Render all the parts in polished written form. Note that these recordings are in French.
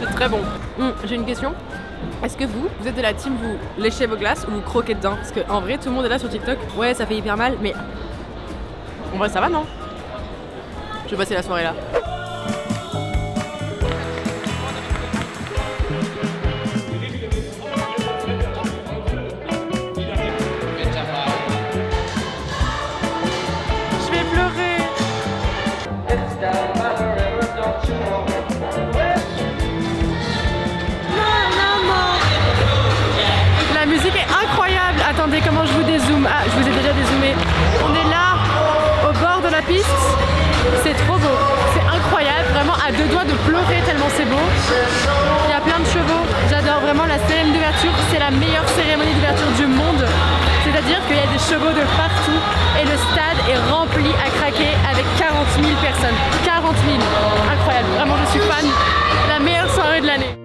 C'est très bon. J'ai une question. Est-ce que vous êtes de la team, vous léchez vos glaces ou vous croquez dedans? Parce qu'en vrai, tout le monde est là sur TikTok. Ouais, ça fait hyper mal, mais en vrai, ça va, non? Je vais passer la soirée là. Je vais pleurer. La musique est incroyable. Attendez, comment je vous dézoome? Ah, je vous ai déjà dézoomé. On est là, au bord de la piste. C'est trop beau. C'est incroyable. Vraiment à deux doigts de pleurer tellement c'est beau. Il y a plein de chevaux. J'adore vraiment la cérémonie d'ouverture. C'est la meilleure cérémonie d'ouverture du monde. C'est-à-dire qu'il y a des chevaux de partout. Et le stade est rempli à craquer avec 40 000 personnes. 40 000. Incroyable. Vraiment, je suis fan. La meilleure soirée de l'année.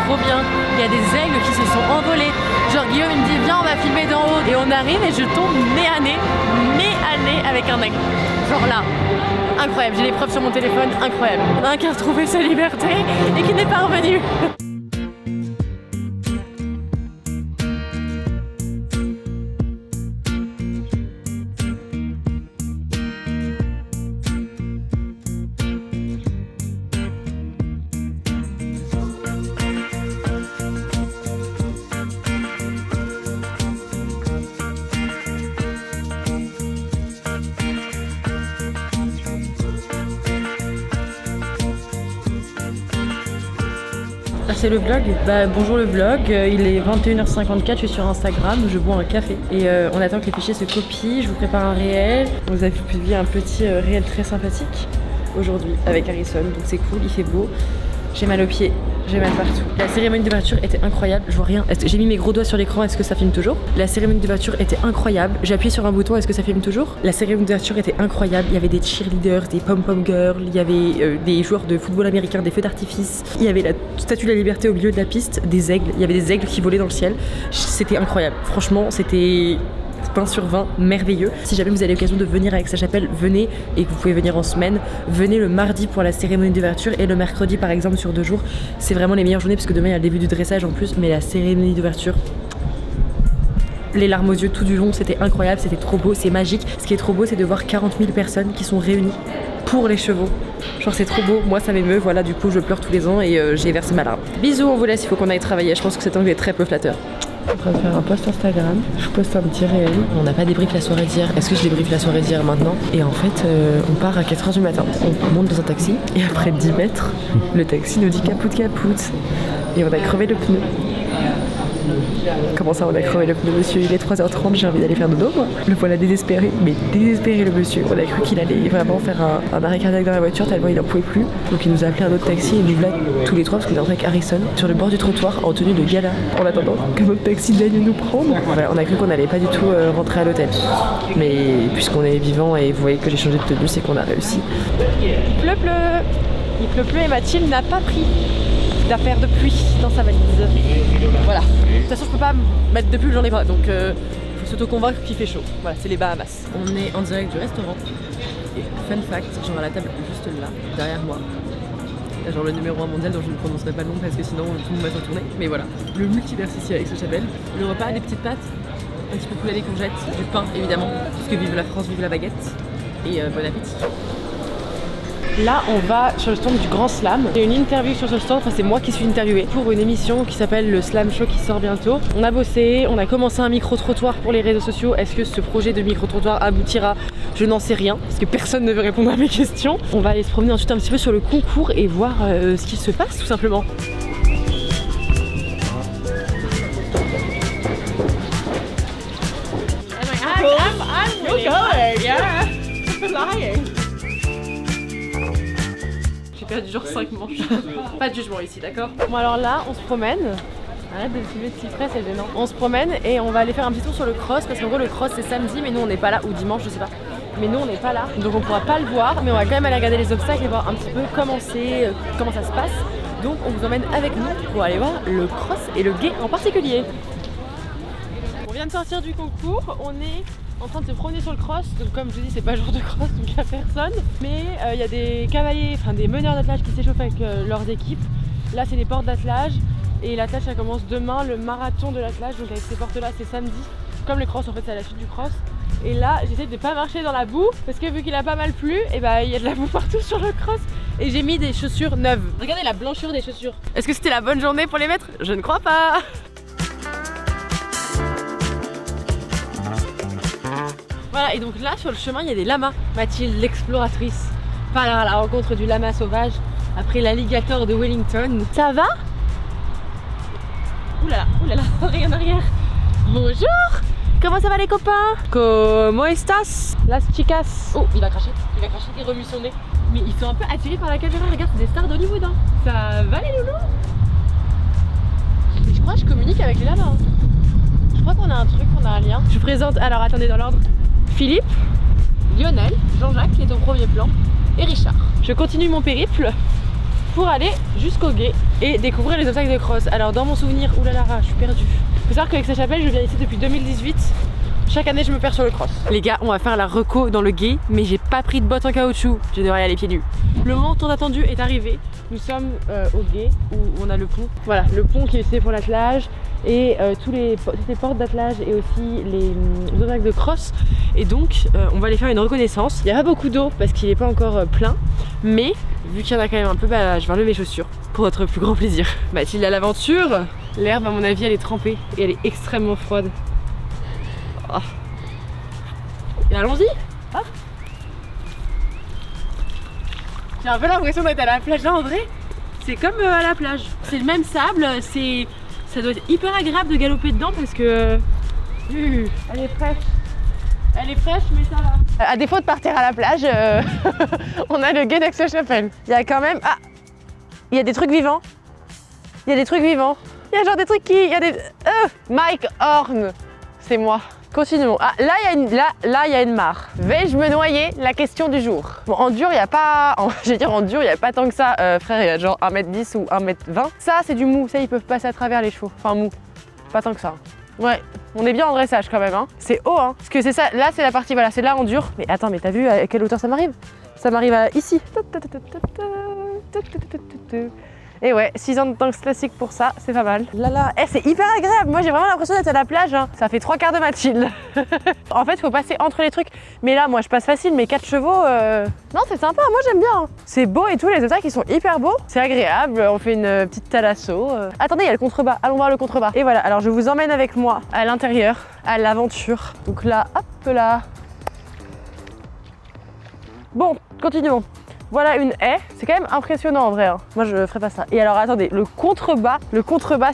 Trop bien, il y a des aigles qui se sont envolés. Genre Guillaume il me dit viens on va filmer d'en haut et on arrive et je tombe nez à nez avec un aigle. Genre là, incroyable, j'ai les preuves sur mon téléphone, incroyable. Il y en a un qui a retrouvé sa liberté et qui n'est pas revenu. C'est le vlog. Bonjour le vlog, il est 21h54, je suis sur Instagram, je bois un café et on attend que les fichiers se copient, je vous prépare un réel. Vous avez publié un petit réel très sympathique aujourd'hui avec Harrison, donc c'est cool, il fait beau. J'ai mal aux pieds, j'ai mal partout. La cérémonie d'ouverture était incroyable, je vois rien. J'ai mis mes gros doigts sur l'écran, est-ce que ça filme toujours? La cérémonie d'ouverture était incroyable, j'ai appuyé sur un bouton, est-ce que ça filme toujours? La cérémonie d'ouverture était incroyable, il y avait des cheerleaders, des pom-pom girls, il y avait des joueurs de football américain, des feux d'artifice, il y avait la statue de la liberté au milieu de la piste, des aigles, il y avait des aigles qui volaient dans le ciel. C'était incroyable, franchement c'était 20 sur 20, merveilleux. Si jamais vous avez l'occasion de venir à Aix-la-Chapelle, venez, et que vous pouvez venir en semaine, venez le mardi pour la cérémonie d'ouverture et le mercredi par exemple sur 2 jours. C'est vraiment les meilleures journées parce que demain il y a le début du dressage en plus, mais la cérémonie d'ouverture, les larmes aux yeux tout du long, c'était incroyable, c'était trop beau, c'est magique. Ce qui est trop beau, c'est de voir 40 000 personnes qui sont réunies pour les chevaux. Genre c'est trop beau, moi ça m'émeut, voilà, du coup je pleure tous les ans et j'ai versé ma larme. Bisous, on vous laisse, il faut qu'on aille travailler, je pense que cet angle est très peu flatteur. Je suis en train de faire un post Instagram, je poste un petit réel. On n'a pas débrief la soirée d'hier, est-ce que je débrief la soirée d'hier maintenant? Et en fait, on part à 4h du matin, on monte dans un taxi et après 10 mètres, le taxi nous dit capoute et on a crevé le pneu. Comment ça on a crevé le pneu, monsieur? Il est 3h30, j'ai envie d'aller faire dodo moi. Le voilà désespéré, mais désespéré le monsieur. On a cru qu'il allait vraiment faire un arrêt cardiaque dans la voiture tellement il en pouvait plus. Donc il nous a appelé un autre taxi et nous voilà tous les trois parce qu'on est rentré avec Harrison sur le bord du trottoir en tenue de gala en attendant qu'un autre taxi vienne nous prendre. Voilà, on a cru qu'on allait pas du tout rentrer à l'hôtel. Mais puisqu'on est vivant et vous voyez que j'ai changé de tenue, c'est qu'on a réussi. Il pleut et Mathilde n'a pas pris d'affaires de pluie dans sa valise. Voilà. De toute façon, je peux pas mettre de pull, j'en ai pas. Donc, faut s'auto-convaincre qu'il fait chaud. Voilà, c'est les Bahamas. On est en direct du restaurant. Et fun fact, genre à la table juste là, derrière moi, il y a genre le numéro 1 mondial dont je ne prononcerai pas le nom parce que sinon tout le monde va s'en tourner. Mais voilà, le multiverse ici avec Aix-la-Chapelle. Le repas, des petites pâtes, un petit peu de poulet, des courgettes, du pain évidemment, puisque vive la France, vive la baguette. Et bon appétit. Là, on va sur le stand du Grand Slam. Il y a une interview sur ce stand, enfin c'est moi qui suis interviewée pour une émission qui s'appelle le Slam Show qui sort bientôt. On a bossé, on a commencé un micro-trottoir pour les réseaux sociaux. Est-ce que ce projet de micro-trottoir aboutira? Je n'en sais rien, parce que personne ne veut répondre à mes questions. On va aller se promener ensuite un petit peu sur le concours et voir ce qu'il se passe tout simplement. I'm going, yeah, flying. J'ai perdu genre 5 manches. Pas de jugement ici, d'accord? Bon alors là, on se promène. Arrête de filmer de si près, c'est gênant. On se promène et on va aller faire un petit tour sur le cross parce qu'en gros le cross c'est samedi mais nous on n'est pas là, ou dimanche, je sais pas. mais nous on n'est pas là, donc on pourra pas le voir, mais on va quand même aller regarder les obstacles et voir un petit peu comment ça se passe. Donc on vous emmène avec nous pour aller voir le cross et le gué en particulier. On vient de sortir du concours, on est en train de se promener sur le cross, donc comme je vous dis c'est pas jour de cross donc il n'y a personne, mais il y a des cavaliers, enfin des meneurs d'attelage qui s'échauffent avec leurs équipes. Là c'est les portes d'attelage et l'attelage ça commence demain, le marathon de l'attelage, donc avec ces portes là c'est samedi, comme le cross en fait c'est à la suite du cross. Et là j'essaie de pas marcher dans la boue parce que vu qu'il a pas mal plu, et bah il y a de la boue partout sur le cross et j'ai mis des chaussures neuves. Regardez la blancheur des chaussures. Est-ce que c'était la bonne journée pour les mettre? Je ne crois pas. Voilà, et donc là sur le chemin il y a des lamas. Mathilde l'exploratrice part à la rencontre du lama sauvage après l'alligator de Wellington. Ça va? Oulala, oulala, regarde en arrière. Bonjour. Comment ça va les copains? Como estas las chicas? Oh, il va cracher, il remue son nez. Mais ils sont un peu attirés par la caméra, regarde, c'est des stars d'Hollywood hein. Ça va les loulous? Et je crois que je communique avec les lamas hein. Je crois qu'on a un truc, on a un lien. Je vous présente, alors attendez dans l'ordre, Philippe, Lionel, Jean-Jacques qui est au premier plan et Richard. Je continue mon périple pour aller jusqu'au gué et découvrir les obstacles de cross. Alors dans mon souvenir, oulala, je suis perdue. Faut savoir qu'avec Aix-la-Chapelle, je viens ici depuis 2018. Chaque année, je me perds sur le cross. Les gars, on va faire la reco dans le gué, mais j'ai pas pris de bottes en caoutchouc. Je devrais y aller pieds nus. Le moment tant attendu est arrivé. Nous sommes au gué où on a le pont. Voilà, le pont qui est utilisé pour l'attelage et toutes les portes d'attelage et aussi les obstacles de cross. Et donc, on va aller faire une reconnaissance. Il n'y a pas beaucoup d'eau parce qu'il n'est pas encore plein, mais vu qu'il y en a quand même un peu, bah, je vais enlever mes chaussures pour notre plus grand plaisir. Mathilde à l'aventure. L'herbe, à mon avis, elle est trempée et elle est extrêmement froide. Oh. Et allons-y. Ah. J'ai un peu l'impression d'être à la plage là, André. C'est comme à la plage. C'est le même sable, ça doit être hyper agréable de galoper dedans parce que... elle est fraîche. Elle est fraîche, mais ça va. À défaut de partir à la plage, on a le gué d'Aix-la-Chapelle. Il y a quand même... Ah, il y a des trucs vivants. Il y a des trucs vivants. Il y a genre des trucs qui... Il y a des... Mike Horn. C'est moi. Continuons. Ah, là, il y a une mare. Vais-je me noyer? La question du jour. Bon, en dur, il n'y a pas... Je vais dire en dur, il n'y a pas tant que ça. Frère, il y a genre 1m10 ou 1m20. Ça, c'est du mou. Ça, ils peuvent passer à travers les chevaux. Enfin, mou. Pas tant que ça. Ouais, on est bien en dressage quand même. Hein. C'est haut, hein. Parce que c'est ça. Là, c'est la partie, voilà, c'est là en dur. Mais attends, mais t'as vu à quelle hauteur ça m'arrive? Ça m'arrive à ici. Et ouais, 6 ans de danse classique pour ça, c'est pas mal. Là là, c'est hyper agréable. Moi j'ai vraiment l'impression d'être à la plage. Hein. Ça fait 3 quarts de Mathilde. En fait, il faut passer entre les trucs. Mais là, moi je passe facile, mais 4 chevaux, non, c'est sympa, moi j'aime bien. Hein. C'est beau et tout, les obstacles ils sont hyper beaux. C'est agréable, on fait une petite thalasso. Attendez, il y a le contrebas, allons voir le contrebas. Et voilà, alors je vous emmène avec moi à l'intérieur, à l'aventure. Donc là, hop là. Bon, continuons. Voilà une haie, c'est quand même impressionnant en vrai, hein. Moi je ferais pas ça. Et alors attendez, le contrebas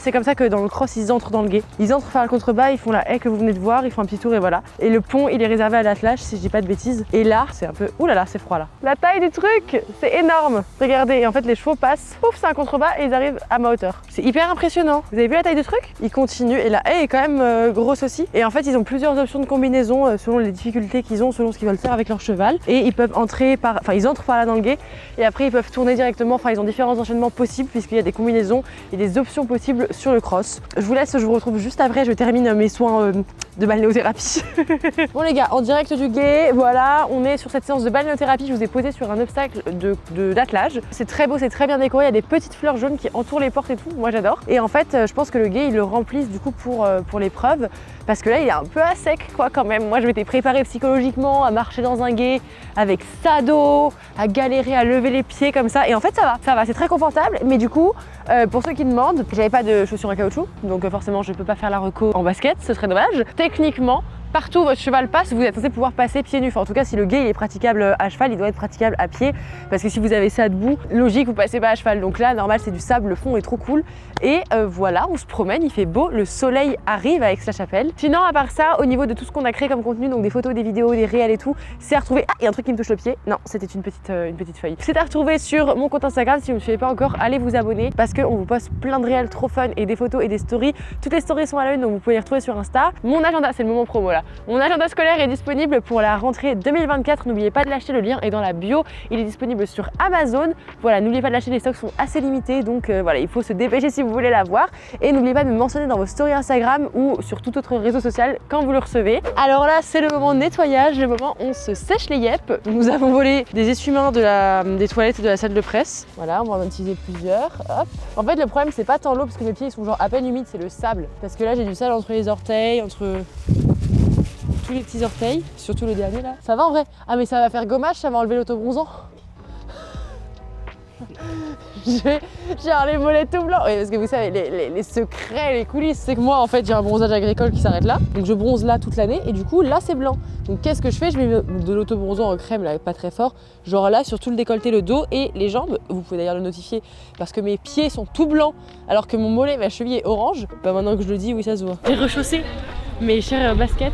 c'est comme ça que dans le cross ils entrent dans le gué. Ils entrent par le contrebas, ils font la haie que vous venez de voir, ils font un petit tour et voilà. Et le pont il est réservé à l'attelage si je dis pas de bêtises. Et là c'est un peu, oulala c'est froid là. La taille du truc, c'est énorme. Regardez, et en fait les chevaux passent, pouf c'est un contrebas et ils arrivent à ma hauteur. C'est hyper impressionnant. Vous avez vu la taille du truc? Ils continuent et la haie est quand même grosse aussi. Et en fait ils ont plusieurs options de combinaison selon les difficultés qu'ils ont, selon ce qu'ils veulent faire avec leur cheval. Et ils peuvent entrer par, enfin ils entrent par là dans le gué. Et après ils peuvent tourner directement, enfin ils ont différents enchaînements possibles puisqu'il y a des combinaisons et des options possibles sur le cross. Je vous laisse, je vous retrouve juste après, je termine mes soins de balnéothérapie. Bon les gars, en direct du gué, voilà, on est sur cette séance de balnéothérapie, je vous ai posé sur un obstacle d'attelage. C'est très beau, c'est très bien décoré, il y a des petites fleurs jaunes qui entourent les portes et tout, moi j'adore. Et en fait, je pense que le gué, ils le remplissent du coup pour l'épreuve parce que là il est un peu à sec quoi quand même. Moi je m'étais préparée psychologiquement à marcher dans un gué avec ça d'eau, à galérer à lever les pieds comme ça et en fait ça va, c'est très confortable mais du coup pour ceux qui demandent, j'avais pas de chaussures en caoutchouc donc forcément je peux pas faire la reco en basket, ce serait dommage. Techniquement, partout où votre cheval passe, vous êtes censé pouvoir passer pieds nus. Enfin, en tout cas, si le gué il est praticable à cheval, il doit être praticable à pied. Parce que si vous avez ça debout, logique, vous passez pas à cheval. Donc là, normal, c'est du sable, le fond est trop cool. Et voilà, on se promène, il fait beau, le soleil arrive à Aix-la-Chapelle. Sinon, à part ça, au niveau de tout ce qu'on a créé comme contenu, donc des photos, des vidéos, des réels et tout, c'est à retrouver. Ah, il y a un truc qui me touche le pied. Non, c'était une petite feuille. C'est à retrouver sur mon compte Instagram. Si vous ne me suivez pas encore, allez vous abonner parce qu'on vous poste plein de réels trop fun et des photos et des stories. Toutes les stories sont à la une, donc vous pouvez les retrouver sur Insta. Mon agenda, c'est le moment promo là. voilà. Mon agenda scolaire est disponible pour la rentrée 2024. N'oubliez pas de l'acheter, le lien est dans la bio. Il est disponible sur Amazon. Voilà, n'oubliez pas de l'acheter, les stocks sont assez limités. Donc voilà, il faut se dépêcher si vous voulez l'avoir. Et n'oubliez pas de me mentionner dans vos stories Instagram ou sur tout autre réseau social quand vous le recevez. Alors là, c'est le moment nettoyage, le moment où on se sèche les yep. Nous avons volé des essuie-mains des toilettes et de la salle de presse. Voilà, on va en utiliser plusieurs. Hop. En fait, le problème, c'est pas tant l'eau parce que mes pieds ils sont genre à peine humides, c'est le sable. Parce que là, j'ai du sable entre les orteils, entre tous les petits orteils, surtout le dernier là. Ça va en vrai? Ah, mais ça va faire gommage, ça va enlever l'autobronzant. J'ai les mollets tout blancs. Oui, parce que vous savez, les secrets, les coulisses, c'est que moi en fait j'ai un bronzage agricole qui s'arrête là. Donc je bronze là toute l'année et du coup là c'est blanc. Donc qu'est-ce que je fais? Je mets de l'autobronzant en crème là, pas très fort. Genre là sur tout le décolleté, le dos et les jambes. Vous pouvez d'ailleurs le notifier parce que mes pieds sont tout blancs alors que mon mollet, ma cheville est orange. Bah maintenant que je le dis, oui ça se voit. J'ai rechaussé mes chers baskets.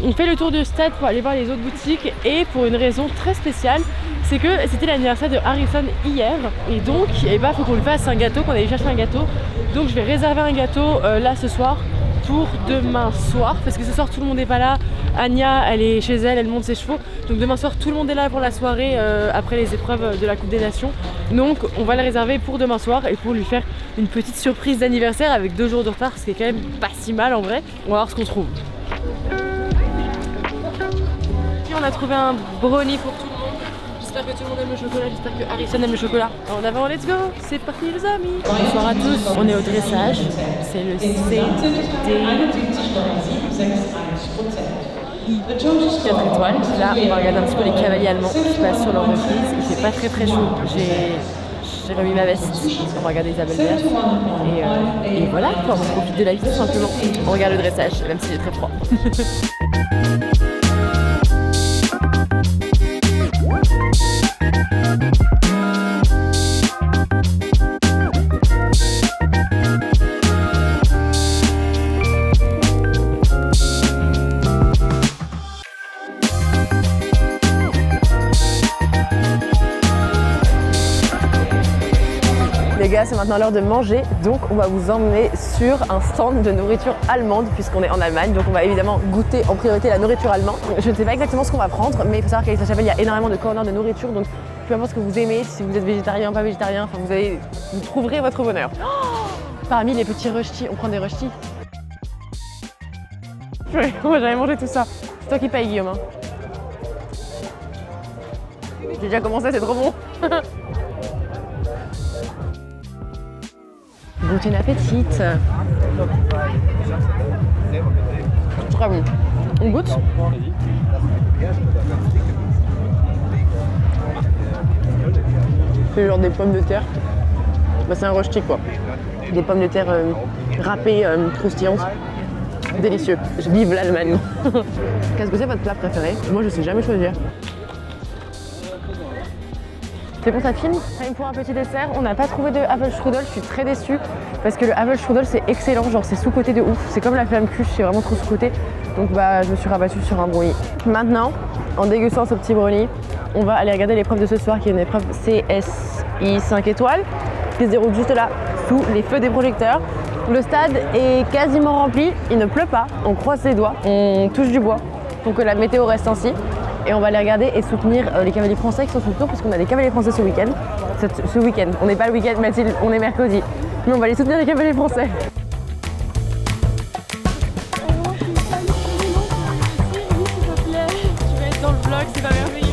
On fait le tour du stade pour aller voir les autres boutiques et pour une raison très spéciale, c'est que c'était l'anniversaire de Harrison hier et donc il faut qu'on lui fasse un gâteau, qu'on aille chercher un gâteau. Donc je vais réserver un gâteau là ce soir pour demain soir parce que ce soir tout le monde n'est pas là. Anya elle est chez elle, elle monte ses chevaux. Donc demain soir tout le monde est là pour la soirée après les épreuves de la Coupe des Nations. Donc on va le réserver pour demain soir et pour lui faire une petite surprise d'anniversaire avec 2 jours de retard, ce qui est quand même pas si mal en vrai. On va voir ce qu'on trouve. On a trouvé un brownie pour tout le monde. J'espère que tout le monde aime le chocolat, j'espère que Harrison aime le chocolat. En avant, let's go, c'est parti les amis. Bonsoir à tous, on est au dressage, c'est le CDI 4 étoiles. Là, on va regarder un petit peu les cavaliers allemands qui passent sur leur reprise. Il fait pas très chaud, j'ai remis ma veste, on va regarder Isabelle Vert et voilà, quoi, on profite de la vie tout simplement. On regarde le dressage, même s'il est très froid. Les gars, c'est maintenant l'heure de manger, donc on va vous emmener sur un stand de nourriture allemande puisqu'on est en Allemagne, donc on va évidemment goûter en priorité la nourriture allemande. Je ne sais pas exactement ce qu'on va prendre, mais il faut savoir qu'à Aix-la-Chapelle, il y a énormément de corners de nourriture, donc peu importe ce que vous aimez, si vous êtes végétarien, pas végétarien, enfin vous trouverez votre bonheur. Oh, parmi les petits rösti, on prend des rösti. Moi j'avais mangé tout ça. C'est toi qui payes Guillaume. Hein. J'ai déjà commencé, c'est trop bon. Guten Appetit. Très bon. On goûte? C'est genre des pommes de terre. Bah, c'est un rösti quoi. Des pommes de terre râpées, croustillantes. Délicieux. Je vive l'Allemagne. Qu'est-ce que c'est votre plat préféré? Moi je sais jamais choisir. C'est bon, ça filme? Pour un petit dessert, on n'a pas trouvé de Apfelstrudel, je suis très déçue parce que le Apfelstrudel c'est excellent, genre c'est sous-côté de ouf, c'est comme la flamme cuche, c'est vraiment trop sous-côté. Donc bah je me suis rabattue sur un brownie. Maintenant, en dégustant ce petit brownie, on va aller regarder l'épreuve de ce soir qui est une épreuve CSI 5 étoiles qui se déroule juste là, sous les feux des projecteurs. Le stade est quasiment rempli, il ne pleut pas, on croise les doigts, on touche du bois pour que la météo reste ainsi. Et on va aller regarder et soutenir les cavaliers français qui sont sur le tour parce qu'on a des cavaliers français ce week-end. Ce week-end, on n'est pas le week-end Mathilde, on est mercredi. Mais on va aller soutenir les cavaliers français. Tu vas être dans le vlog, c'est pas merveilleux.